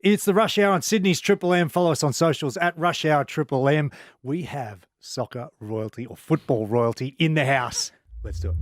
It's the Rush Hour on Sydney's Triple M. Follow us on socials at Rush Hour Triple M. We have soccer royalty or football royalty in the house. Let's do it.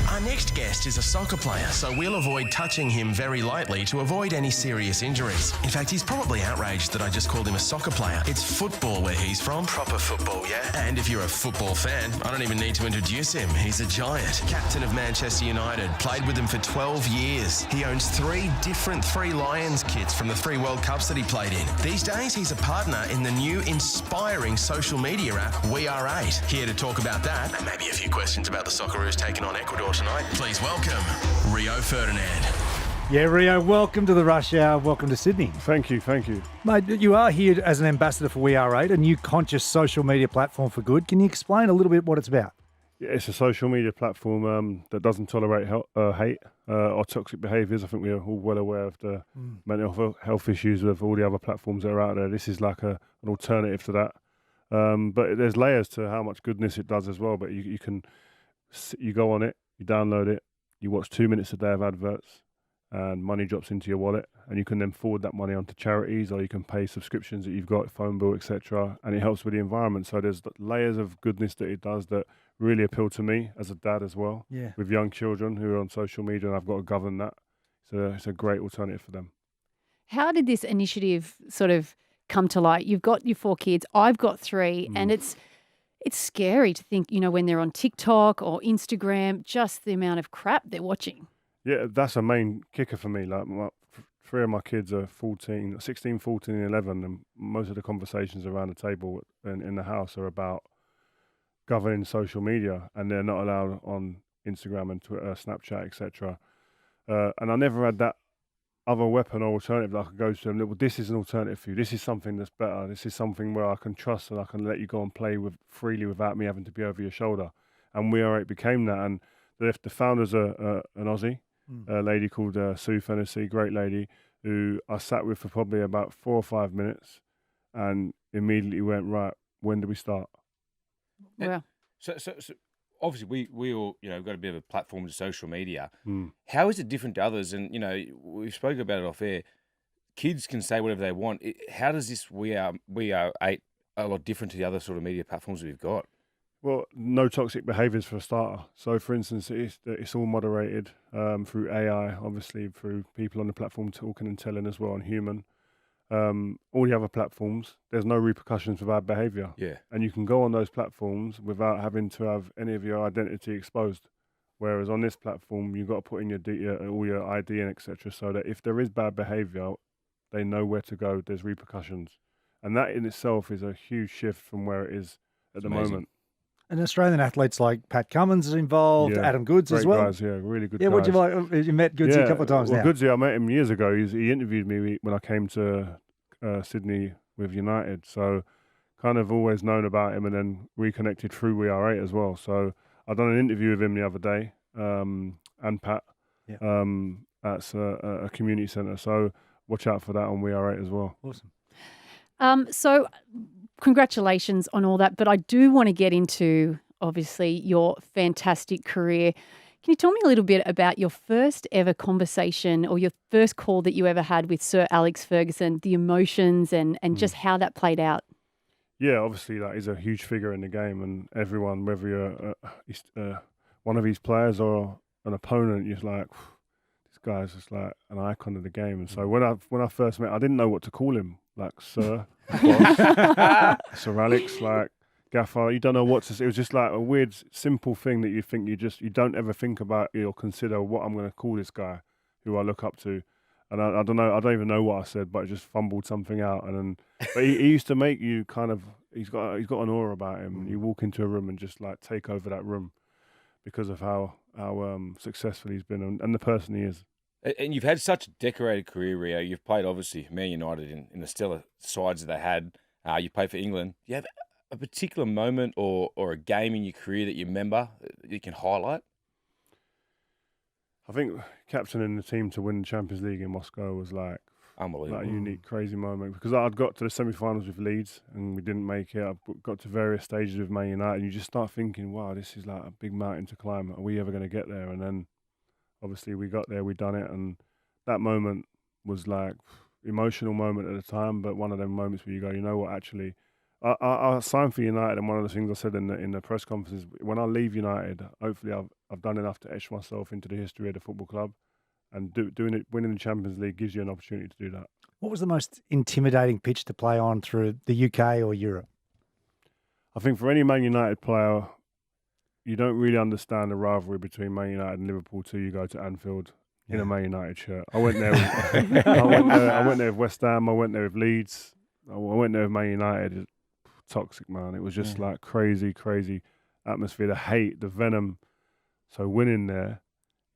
Our next guest is a soccer player, so we'll avoid touching him very lightly to avoid any serious injuries. In fact, he's probably outraged that I just called him a soccer player. It's football where he's from. Proper football, yeah? And if you're a football fan, I don't even need to introduce him. He's a giant. Captain of Manchester United. Played with them for 12 years. He owns 3 different Three Lions kits from the 3 World Cups that he played in. These days, he's a partner in the new inspiring social media app, WeAre8. Here to talk about that, and maybe a few questions about the Socceroos taking on Ecuador tonight. Please welcome Rio Ferdinand. Yeah, Rio, welcome to the Rush Hour. Welcome to Sydney. Thank you. Mate, you are here as an ambassador for WeAre8, a new conscious social media platform for good. Can you explain a little bit what it's about? Yeah, it's a social media platform that doesn't tolerate hate or toxic behaviours. I think we are all well aware of the mental health issues with all the other platforms that are out there. This is like an alternative to that. But there's layers to how much goodness it does as well. But you go on it, you download it, you watch 2 minutes a day of adverts, and money drops into your wallet, and you can then forward that money onto charities, or you can pay subscriptions that you've got, phone bill, etc. And it helps with the environment. So there's layers of goodness that it does that really appeal to me as a dad as well. Yeah. With young children who are on social media, and I've got to govern that. So it's a great alternative for them. How did this initiative sort of come to light? You've got your 4 kids, I've got 3, and it's scary to think, when they're on TikTok or Instagram, just the amount of crap they're watching. Yeah, that's a main kicker for me. Like 3 of my kids are 16, 14, and 11, and most of the conversations around the table in the house are about governing social media, and they're not allowed on Instagram and Twitter, Snapchat, etc. And I never had that other weapon or alternative that I could go to them. Well, this is an alternative for you. This is something that's better. This is something where I can trust and I can let you go and play with freely without me having to be over your shoulder. And WeAre8 became that. And the founders are an Aussie, a lady called Sue Fennessy, great lady, who I sat with for probably about 4 or 5 minutes, and immediately went, right, when do we start? Wow. So obviously we all, got a bit of a platform to social media. How is it different to others? And, we've spoken about it off air. Kids can say whatever they want. How does this WeAre8 a lot different to the other sort of media platforms that we've got? Well, no toxic behaviours for a starter. So, for instance, it's all moderated through AI, obviously through people on the platform talking and telling as well, and human. All the other platforms, there's no repercussions for bad behaviour. Yeah. And you can go on those platforms without having to have any of your identity exposed. Whereas on this platform, you've got to put in all your ID and etc. so that if there is bad behaviour, they know where to go. There's repercussions. And that in itself is a huge shift from where it is at the moment. And Australian athletes like Pat Cummins is involved, Adam Goods as well. Great guys, really good guys. What do you like? You met Goodsy a couple of times now. Goodsy, I met him years ago. He interviewed me when I came to Sydney with United. So kind of always known about him, and then reconnected through WeAre8 as well. So I done an interview with him the other day, and Pat, at a community centre. So watch out for that on WeAre8 as well. Awesome. So congratulations on all that. But I do want to get into, obviously, your fantastic career. Can you tell me a little bit about your first ever conversation or your first call that you ever had with Sir Alex Ferguson, the emotions and just how that played out? Yeah, obviously that is a huge figure in the game, and everyone, whether you're one of his players or an opponent, you're like, this guy's just like an icon of the game. And so when I first met, I didn't know what to call him, like Sir, boss, Sir Alex, like Gaffer. You don't know what to say. It was just like a weird, simple thing that you think you don't ever think about or consider what I'm going to call this guy who I look up to. And I don't know. I don't even know what I said, but I just fumbled something out. And then, but he used to make you kind of. He's got an aura about him. You walk into a room and just like take over that room because of how successful he's been and the person he is. And you've had such a decorated career, Rio. You've played obviously Man United in the stellar sides that they had. You played for England. Do you have a particular moment or a game in your career that you remember that you can highlight? I think captaining the team to win the Champions League in Moscow was like unbelievable, like a unique, crazy moment, because I'd got to the semi-finals with Leeds and we didn't make it. I got to various stages with Man United, and you just start thinking, wow, this is like a big mountain to climb. Are we ever going to get there? And then obviously we got there, we done it, and that moment was like emotional moment at the time, but one of them moments where you go, you know what, actually, I signed for United, and one of the things I said in the press conference is, when I leave United, hopefully I've done enough to etch myself into the history of the football club, and winning the Champions League gives you an opportunity to do that. What was the most intimidating pitch to play on through the UK or Europe? I think for any Man United player, you don't really understand the rivalry between Man United and Liverpool till you go to Anfield in a Man United shirt. I went there. I went there with West Ham. I went there with Leeds. I went there with Man United. Toxic, man. It was just like crazy atmosphere. The hate, the venom. So winning there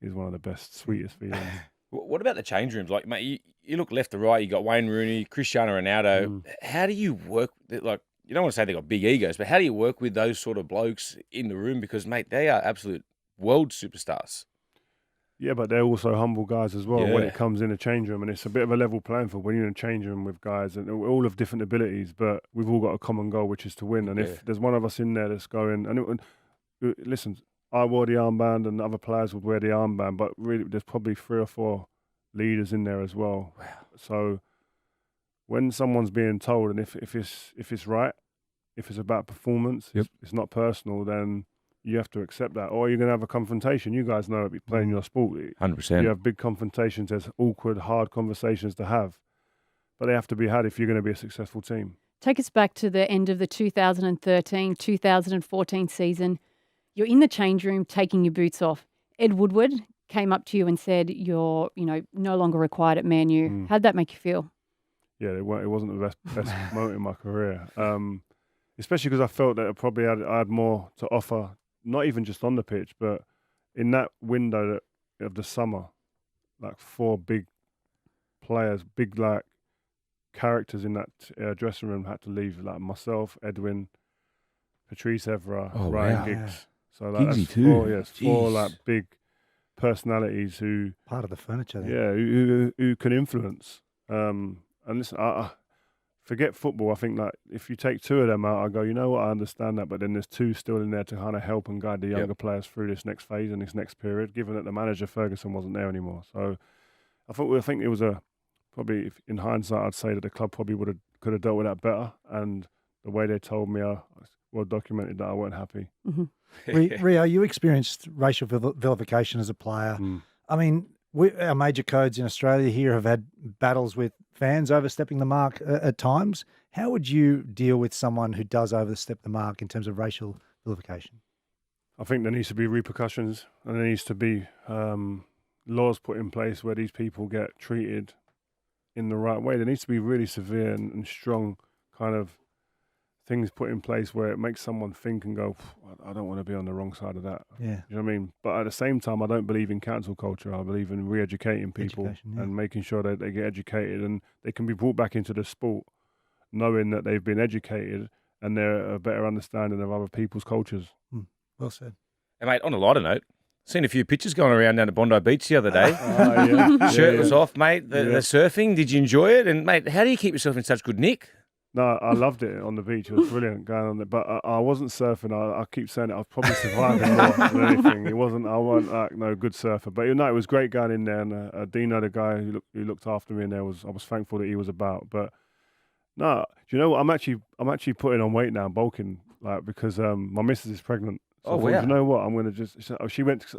is one of the best, sweetest feelings. What about the change rooms? Like, mate, you look left to right. You got Wayne Rooney, Cristiano Ronaldo. How do you work? Like, you don't want to say they got big egos, but how do you work with those sort of blokes in the room? Because, mate, they are absolute world superstars. Yeah, but they're also humble guys as well when it comes in a change room, and it's a bit of a level playing field when you're in a change room with guys, and we're all of different abilities, but we've all got a common goal, which is to win. And if there's one of us in there that's going, listen, I wore the armband, and other players would wear the armband, but really, there's probably 3 or 4 leaders in there as well. Wow. So when someone's being told, and if it's right, if it's about performance, it's not personal, then you have to accept that, or you're going to have a confrontation. You guys know it, playing your sport. 100%. You have big confrontations. There's awkward, hard conversations to have, but they have to be had if you're going to be a successful team. Take us back to the end of the 2013-2014 season. You're in the change room taking your boots off. Ed Woodward came up to you and said you're, no longer required at Man U. How'd that make you feel? Yeah, it wasn't the best moment in my career, especially because I felt that I had more to offer. Not even just on the pitch, but in that window of the summer, like 4 big players, big like characters in that dressing room had to leave, like myself, Edwin, Patrice Evra, Ryan Giggs. So that's 4 like big personalities who part of the furniture. Then. Yeah, who can influence. And listen, I forget football. I think like if you take 2 of them out, I go, you know what, I understand that, but then there's 2 still in there to kind of help and guide the younger players through this next phase and this next period, given that the manager Ferguson wasn't there anymore. So I think it was probably in hindsight, I'd say that the club probably could have dealt with that better. And the way they told me, well documented that I weren't happy. Mm-hmm. Rio, you experienced racial vilification as a player. I mean, our major codes in Australia here have had battles with fans overstepping the mark at times. How would you deal with someone who does overstep the mark in terms of racial vilification? I think there needs to be repercussions, and there needs to be laws put in place where these people get treated in the right way. There needs to be really severe and strong kind of things put in place where it makes someone think and go, I don't want to be on the wrong side of that. Yeah. You know what I mean? But at the same time, I don't believe in cancel culture. I believe in re-educating people and making sure that they get educated and they can be brought back into the sport knowing that they've been educated and they're a better understanding of other people's cultures. Well said. And mate, on a lighter note, seen a few pictures going around down at Bondi Beach the other day. Shirt was off, mate. The surfing, did you enjoy it? And mate, how do you keep yourself in such good nick? No, I loved it on the beach. It was brilliant going on there. But I wasn't surfing. I keep saying it. I was probably surviving more than anything. I wasn't like no good surfer. But it was great going in there. And Dino, the guy who looked after me in there, I was thankful that he was about. But no, do you know what? I'm actually putting on weight now, bulking, like because my missus is pregnant. So I thought, you know what? I'm gonna just. I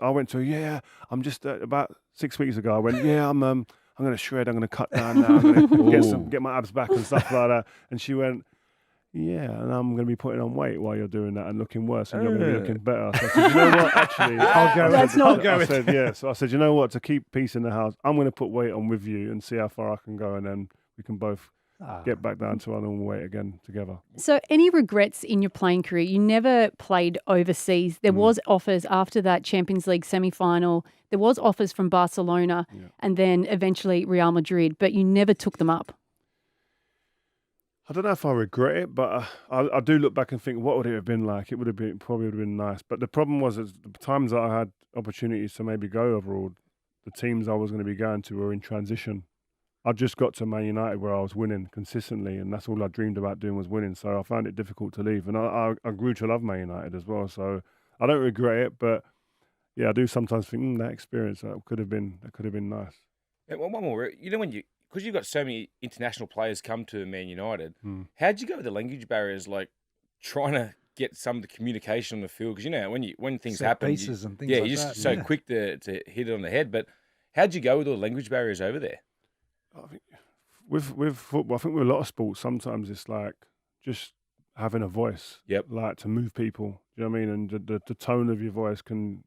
went to her. I'm just about 6 weeks ago. I went. I'm going to shred. I'm going to cut down now. I'm going to get my abs back and stuff like that. And she went, yeah, and I'm going to be putting on weight while you're doing that and looking worse, and you're going to be looking better. So I said, you know what? Actually, I'll go with it. Yeah. So I said, you know what? To keep peace in the house, I'm going to put weight on with you and see how far I can go, and then we can both get back down to our normal weight again together. So any regrets in your playing career? You never played overseas. There was offers after that Champions League semi-final. There was offers from Barcelona and then eventually Real Madrid, but you never took them up. I don't know if I regret it, but I do look back and think, what would it have been like? It probably would have been nice. But the problem was, is the times that I had opportunities to maybe go abroad, the teams I was going to be going to were in transition. I just got to Man United where I was winning consistently, and that's all I dreamed about doing was winning. So I found it difficult to leave, and I grew to love Man United as well. So I don't regret it, but yeah, I do sometimes think that experience that could have been nice. Yeah, one more. You know, when because you've got so many international players come to Man United, how'd you go with the language barriers, like trying to get some of the communication on the field? Because, you know, when things Set happen, pieces and things yeah, like you're just that. so Yeah. quick to hit it on the head. But how'd you go with all the language barriers over there? I think with football, I think with a lot of sports, sometimes it's like just having a voice. Yep. Like to move people. Do you know what I mean? And the tone of your voice can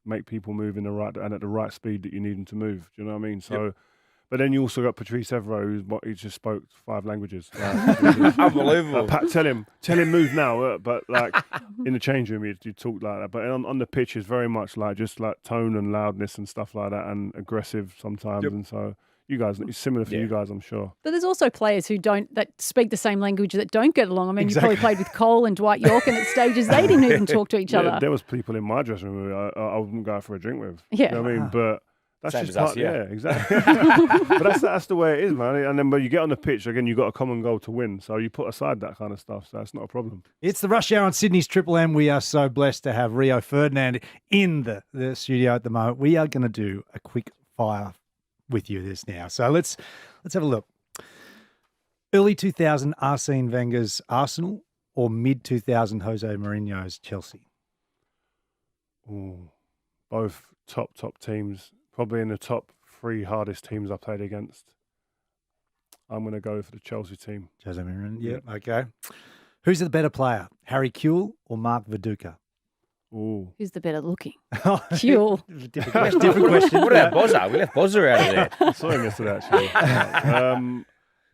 make people move in the right and at the right speed that you need them to move. Do you know what I mean? So, but then you also got Patrice Evra, he just spoke 5 languages. Like, Unbelievable. Pat, tell him move now. But like in the change room, you talk like that. But on the pitch, it's very much like just like tone and loudness and stuff like that, and aggressive sometimes. And so you guys, it's similar for you guys, I'm sure. But there's also players that speak the same language that don't get along. I mean, you probably played with Cole and Dwight York, and at stages they didn't even talk to each other. There was people in my dressing room I wouldn't go out for a drink with. Yeah. You know what I mean? But that's Same just as us, part, yeah. exactly. But that's the way it is, man. And then when you get on the pitch, again, you've got a common goal to win. So you put aside that kind of stuff. So that's not a problem. It's the Rush Hour on Sydney's Triple M. We are so blessed to have Rio Ferdinand in the studio at the moment. We are going to do a quick fire with you this now. So let's have a look. Early 2000 Arsene Wenger's Arsenal or mid 2000 Jose Mourinho's Chelsea? Ooh, both top teams. Probably in the top 3 hardest teams I played against. I'm going to go for the Chelsea team. Jose Mourinho. Yeah. Okay. Who's the better player, Harry Kewell or Mark Viduka? Ooh. Who's the better looking? Kewell. Different question. What about Bozza? We left Bozza out of there. I saw him yesterday, actually.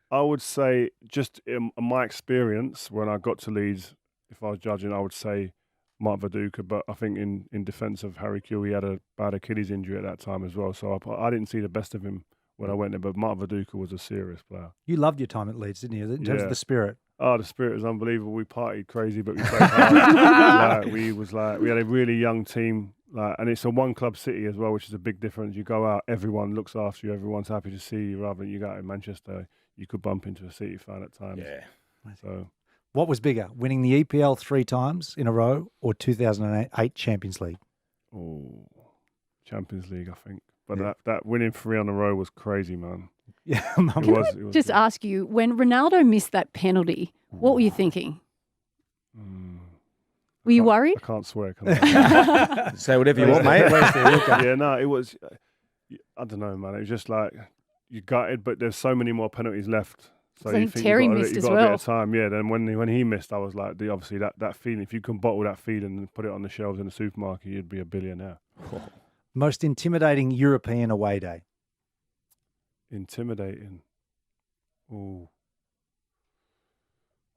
I would say, just in my experience, when I got to Leeds, if I was judging, I would say Mark Viduka. But I think in defence of Harry Kewell, he had a bad Achilles injury at that time as well. So I didn't see the best of him when I went there. But Mark Viduka was a serious player. You loved your time at Leeds, didn't you? In terms of the spirit. Oh, the spirit was unbelievable. We partied crazy, but we played hard. We had a really young team, and it's a one-club city as well, which is a big difference. You go out, everyone looks after you, everyone's happy to see you. Rather than you go out in Manchester, you could bump into a City fan at times. Yeah. So, What was bigger, winning the EPL 3 times in a row or 2008 Champions League? oh, Champions League, I think. But that winning 3 on a row was crazy, man. Yeah, It was Just good. ask you, when Ronaldo missed that penalty, what were you thinking? Were you worried? I can't swear. Can I? Say whatever you want, mate. Yeah, no, it was. I don't know, man. It was just like you gutted, but there's so many more penalties left. So I you think think Terry you've got, missed you've as got a bit well. of time. Yeah. Then when he missed, I was like, obviously that feeling. If you can bottle that feeling and put it on the shelves in the supermarket, you'd be a billionaire. Most intimidating European away day? Intimidating. Oh,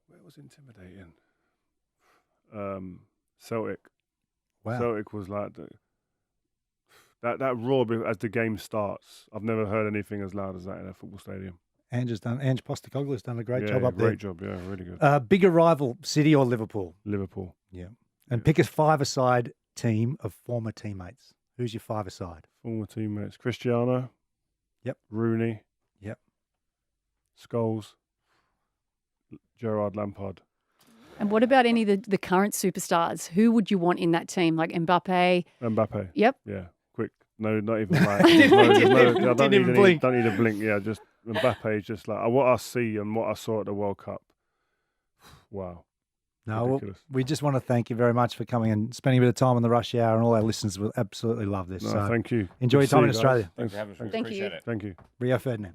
where was intimidating? Celtic. Wow. Celtic was like that roar as the game starts. I've never heard anything as loud as that in a football stadium. Ange Postecoglou's done a great job up there. Great job, yeah, really good. Bigger rival, City or Liverpool? Liverpool. Yeah. And pick a 5-a-side team of former teammates. Who's your 5-a-side? Former teammates. Cristiano. Yep. Rooney. Yep. Scholes. Gerrard Lampard. And what about any of the current superstars? Who would you want in that team? Like Mbappe? Mbappe. Yep. Yeah, quick. No, not even like. Didn't I don't even blink. Don't need a blink. Yeah, just Mbappe is just like what I see and what I saw at the World Cup. Wow. No, well, Ridiculous. we just want to thank you very much for coming and spending a bit of time on the Rush Hour, and all our listeners will absolutely love this. No, so thank you. enjoy Good your to time in see you guys. Australia. Thanks for having us. Thank you. Appreciate it. Thank you. Rio Ferdinand.